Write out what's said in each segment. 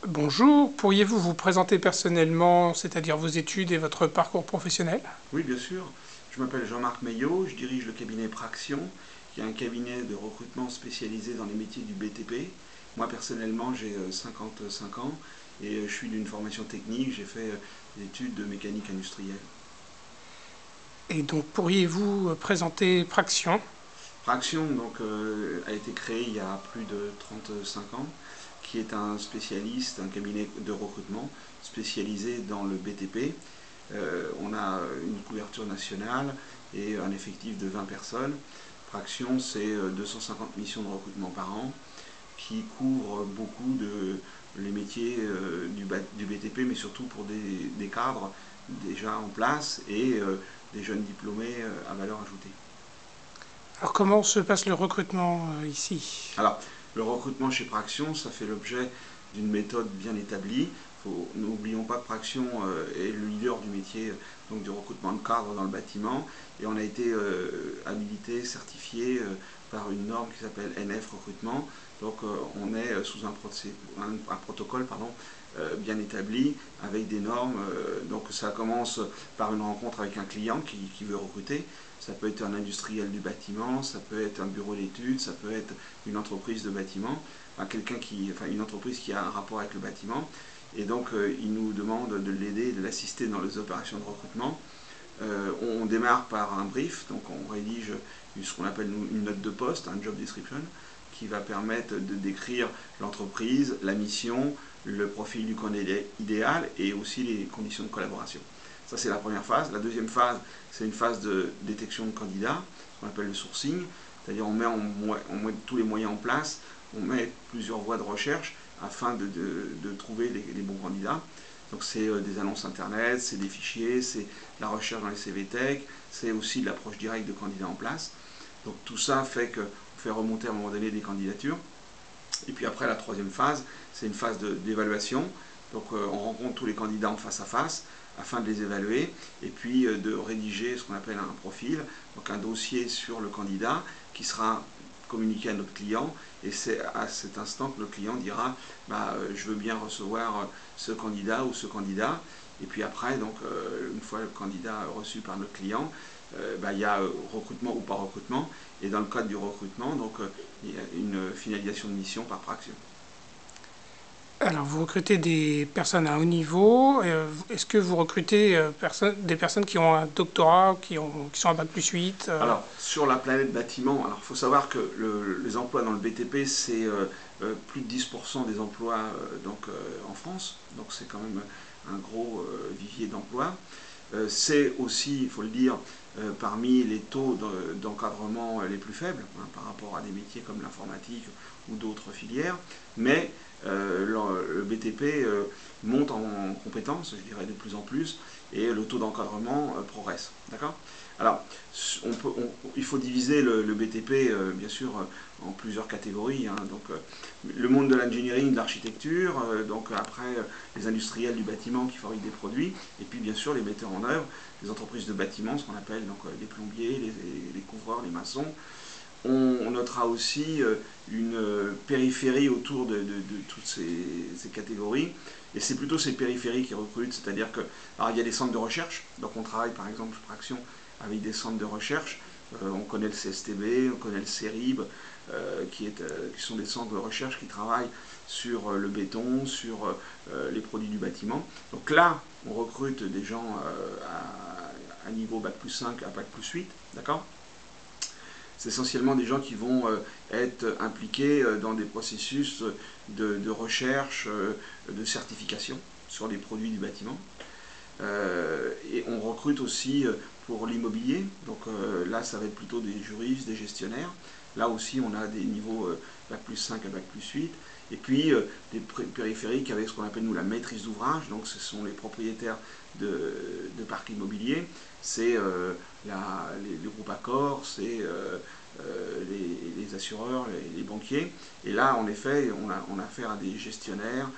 Bonjour, pourriez-vous vous présenter personnellement, c'est-à-dire vos études et votre parcours professionnel? Oui, bien sûr. Je m'appelle Jean-Marc Meillot, je dirige le cabinet Praxion, qui est un cabinet de recrutement spécialisé dans les métiers du BTP. Moi, personnellement, j'ai 55 ans et je suis d'une formation technique, j'ai fait des études de mécanique industrielle. Et donc pourriez-vous présenter Praxion? Praxion a été créé il y a plus de 35 ans, qui est un spécialiste, un cabinet de recrutement spécialisé dans le BTP. On a une couverture nationale et un effectif de 20 personnes. Praxion, c'est 250 missions de recrutement par an qui couvrent beaucoup de les métiers du BTP, mais surtout pour des cadres déjà en place et des jeunes diplômés à valeur ajoutée. Alors comment se passe le recrutement ici? Alors, le recrutement chez Praxion, ça fait l'objet d'une méthode bien établie. N'oublions pas que Praxion est le leader du métier donc du recrutement de cadres dans le bâtiment et on a été habilité, certifié par une norme qui s'appelle NF Recrutement. Donc on est sous un protocole bien établi avec des normes. Donc ça commence par une rencontre avec un client qui veut recruter. Ça peut être un industriel du bâtiment, ça peut être un bureau d'études, ça peut être une entreprise de bâtiment, une entreprise qui a un rapport avec le bâtiment. Et donc, il nous demande de l'aider, de l'assister dans les opérations de recrutement. On démarre par un brief, donc on rédige ce qu'on appelle une note de poste, un job description, qui va permettre de décrire l'entreprise, la mission, le profil du candidat idéal et aussi les conditions de collaboration. Ça, c'est la première phase. La deuxième phase, c'est une phase de détection de candidats, ce qu'on appelle le sourcing. C'est-à-dire on met tous les moyens en place, on met plusieurs voies de recherche afin de trouver les bons candidats. Donc c'est des annonces internet, c'est des fichiers, c'est la recherche dans les CV Tech, c'est aussi de l'approche directe de candidats en place. Donc tout ça fait qu'on fait remonter à un moment donné des candidatures. Et puis après, la troisième phase, c'est une phase d'évaluation. Donc on rencontre tous les candidats en face à face afin de les évaluer et puis de rédiger ce qu'on appelle un profil, donc un dossier sur le candidat qui sera communiqué à notre client et c'est à cet instant que le client dira je veux bien recevoir ce candidat ou ce candidat et puis après donc une fois le candidat reçu par notre client il y a recrutement ou pas recrutement et dans le cadre du recrutement donc il y a une finalisation de mission par Praxio. Alors vous recrutez des personnes à haut niveau. Est-ce que vous recrutez des personnes qui ont un doctorat, qui sont à bac+8? Alors, sur la planète bâtiment, il faut savoir que les emplois dans le BTP, c'est plus de 10% des emplois en France. Donc, c'est quand même un gros vivier d'emplois. C'est aussi, il faut le dire, parmi les taux d'encadrement les plus faibles par rapport à des métiers comme l'informatique ou d'autres filières. Mais le BTP monte en compétences, je dirais, de plus en plus, et le taux d'encadrement progresse. D'accord. Alors, il faut diviser le BTP, bien sûr, en plusieurs catégories. Donc, le monde de l'engineering, de l'architecture, donc après, les industriels du bâtiment qui fabriquent des produits, et puis bien sûr les metteurs en œuvre, les entreprises de bâtiment, ce qu'on appelle donc les plombiers, les couvreurs, les maçons. On notera aussi une périphérie autour de toutes ces catégories. Et c'est plutôt ces périphéries qui recrutent, c'est-à-dire que, alors il y a des centres de recherche, donc on travaille par exemple sur Praxion avec des centres de recherche. On connaît le CSTB, on connaît le CERIB, qui sont des centres de recherche qui travaillent sur le béton, sur les produits du bâtiment. Donc là, on recrute des gens à niveau Bac+5 à Bac+8, d'accord. C'est essentiellement des gens qui vont être impliqués dans des processus de recherche, de certification sur les produits du bâtiment. Et on recrute aussi pour l'immobilier, donc là ça va être plutôt des juristes, des gestionnaires. Là aussi on a des niveaux Bac+5 à Bac+8. Et puis des périphériques avec ce qu'on appelle nous la maîtrise d'ouvrage, donc ce sont les propriétaires de parcs immobiliers, c'est les groupes Accor, c'est les assureurs, les banquiers. Et là en effet on a affaire à des gestionnaires,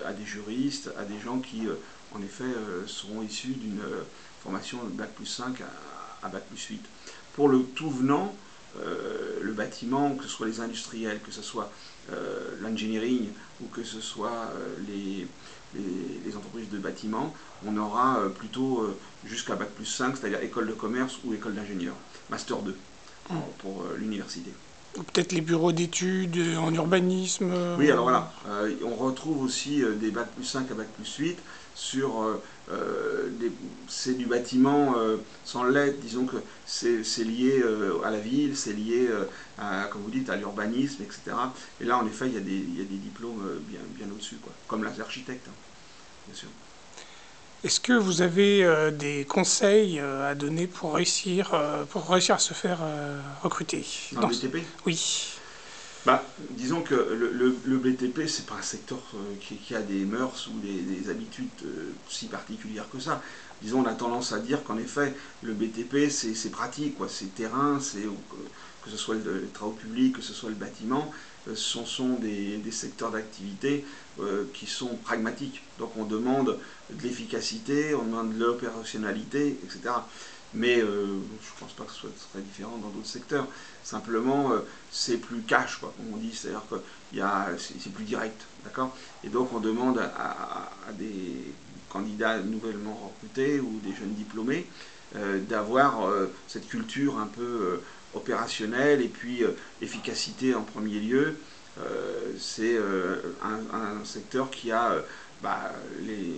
à des juristes, à des gens qui en effet seront issus d'une formation de Bac+5 à Bac+8. Pour le tout venant, le bâtiment, que ce soit les industriels, que ce soit l'engineering ou que ce soit les entreprises de bâtiment, on aura plutôt jusqu'à Bac+5, c'est-à-dire école de commerce ou école d'ingénieur, Master 2 pour l'université. Ou peut-être les bureaux d'études en urbanisme. Oui, alors voilà, on retrouve aussi des Bac+5 à Bac+8 sur c'est du bâtiment sans lettres, disons que c'est lié à la ville, c'est lié à, comme vous dites, à l'urbanisme, etc. Et là, en effet, il y a des diplômes bien au-dessus, quoi, comme l'architecte, hein, bien sûr. Est-ce que vous avez des conseils à donner pour réussir à se faire recruter Dans le BTP. Oui. Bah, disons que le BTP, c'est pas un secteur qui a des mœurs ou des habitudes si particulières que ça. Disons, on a tendance à dire qu'en effet, le BTP, c'est pratique, quoi. C'est terrain, que ce soit les travaux publics, que ce soit le bâtiment, ce sont des secteurs d'activité qui sont pragmatiques. Donc on demande de l'efficacité, on demande de l'opérationnalité, etc. Mais je ne pense pas que ce soit très différent dans d'autres secteurs. Simplement, c'est plus cash, quoi, comme on dit, c'est-à-dire que c'est plus direct, d'accord. Et donc on demande à des candidats nouvellement recrutés ou des jeunes diplômés d'avoir cette culture un peu opérationnelle et puis efficacité en premier lieu. C'est un secteur qui a bah, les,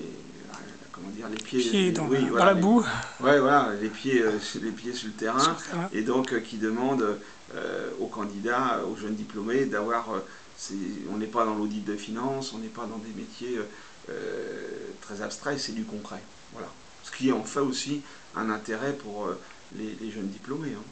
comment dire, les pieds, Pieds oui, dans voilà, la boue. ouais, voilà, les pieds sur le Sur terrain, le terrain. et donc qui demande aux candidats, aux jeunes diplômés, d'avoir, on n'est pas dans l'audit de finance, on n'est pas dans des métiers très abstraits, c'est du concret, voilà. Ce qui en fait aussi un intérêt pour les jeunes diplômés, hein.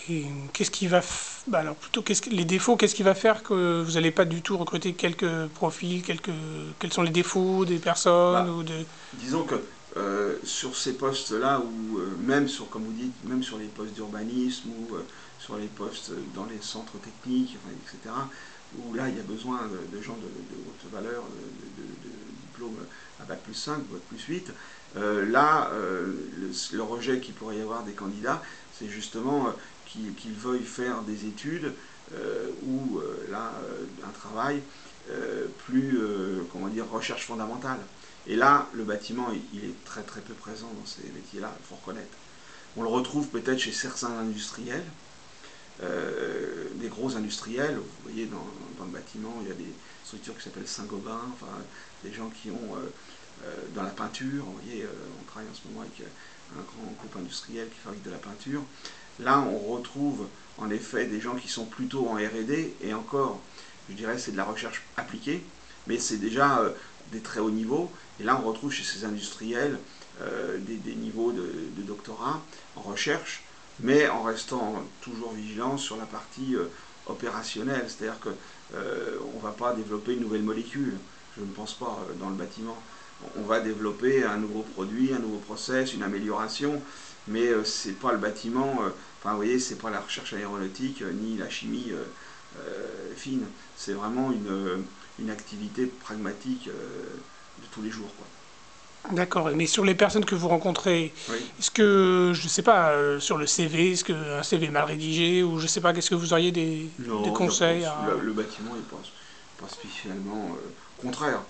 Et qu'est-ce qui va, bah alors plutôt les défauts, qu'est-ce qui va faire que vous n'allez pas du tout recruter quelques profils, quels sont les défauts des personnes Bah, ou de. disons que sur ces postes-là, ou même sur, comme vous dites, même sur les postes d'urbanisme ou sur les postes dans les centres techniques, enfin, etc., où là il y a besoin de gens de haute valeur, de diplômes à Bac+5, Bac+8, là, le rejet qu'il pourrait y avoir des candidats, c'est justement qu'ils veuillent faire des études ou là, un travail plus, comment dire, recherche fondamentale. Et là, le bâtiment, il est très très peu présent dans ces métiers-là, il faut reconnaître. On le retrouve peut-être chez certains industriels, des gros industriels. Vous voyez, dans le bâtiment, il y a des structures qui s'appellent Saint-Gobain, enfin, des gens qui ont, dans la peinture, vous voyez, on travaille en ce moment avec un grand groupe industriel qui fabrique de la peinture. Là, on retrouve en effet des gens qui sont plutôt en R&D, et encore, je dirais, c'est de la recherche appliquée, mais c'est déjà des très hauts niveaux. Et là, on retrouve chez ces industriels des niveaux de doctorat en recherche, mais en restant toujours vigilant sur la partie opérationnelle. C'est-à-dire qu'on ne va pas développer une nouvelle molécule, je ne pense pas, dans le bâtiment. On va développer un nouveau produit, un nouveau process, une amélioration, mais c'est pas le bâtiment, enfin vous voyez, c'est pas la recherche aéronautique, ni la chimie fine. C'est vraiment une activité pragmatique de tous les jours, quoi. D'accord. Mais sur les personnes que vous rencontrez, Oui. est-ce que, je sais pas, sur le CV, est-ce qu'un CV mal rédigé, ou je sais pas, qu'est-ce que vous auriez des Non, je conseils pense à. le bâtiment n'est pas spécialement contraire.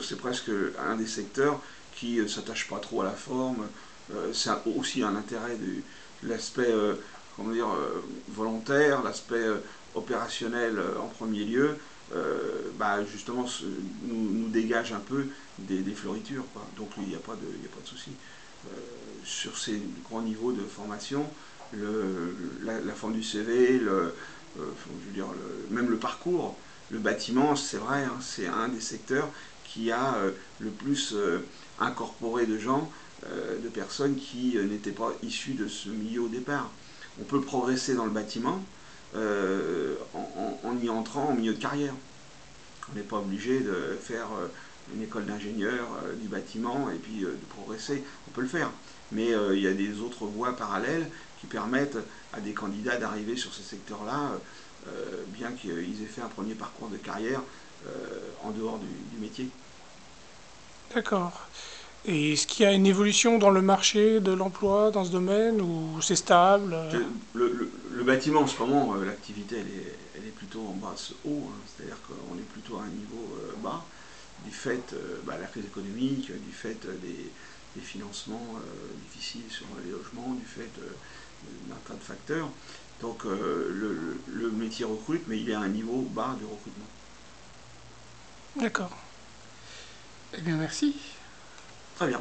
C'est presque un des secteurs qui ne s'attache pas trop à la forme. C'est aussi un intérêt de l'aspect comment dire, volontaire, l'aspect opérationnel en premier lieu. Bah, justement, nous dégage un peu des fleuritures, quoi. Donc il n'y a, il a pas de souci. Sur ces grands niveaux de formation, la forme du CV, je veux dire, même le parcours, le bâtiment, c'est vrai, hein, c'est un des secteurs qui a le plus incorporé de gens, de personnes qui n'étaient pas issues de ce milieu au départ. On peut progresser dans le bâtiment en y entrant en milieu de carrière. On n'est pas obligé de faire une école d'ingénieur du bâtiment et puis de progresser. On peut le faire. Mais il y a des autres voies parallèles qui permettent à des candidats d'arriver sur ces secteurs-là, bien qu'ils aient fait un premier parcours de carrière en dehors du métier. D'accord. Et est-ce qu'il y a une évolution dans le marché de l'emploi dans ce domaine ou c'est stable? Le bâtiment, en ce moment, l'activité, elle est plutôt en basse haut, hein. C'est-à-dire qu'on est plutôt à un niveau bas, du fait de la crise économique, du fait des financements difficiles sur les logements, du fait d'un tas de facteurs. Donc le métier recrute, mais il est à un niveau bas de recrutement. D'accord. Eh bien, merci. Très bien.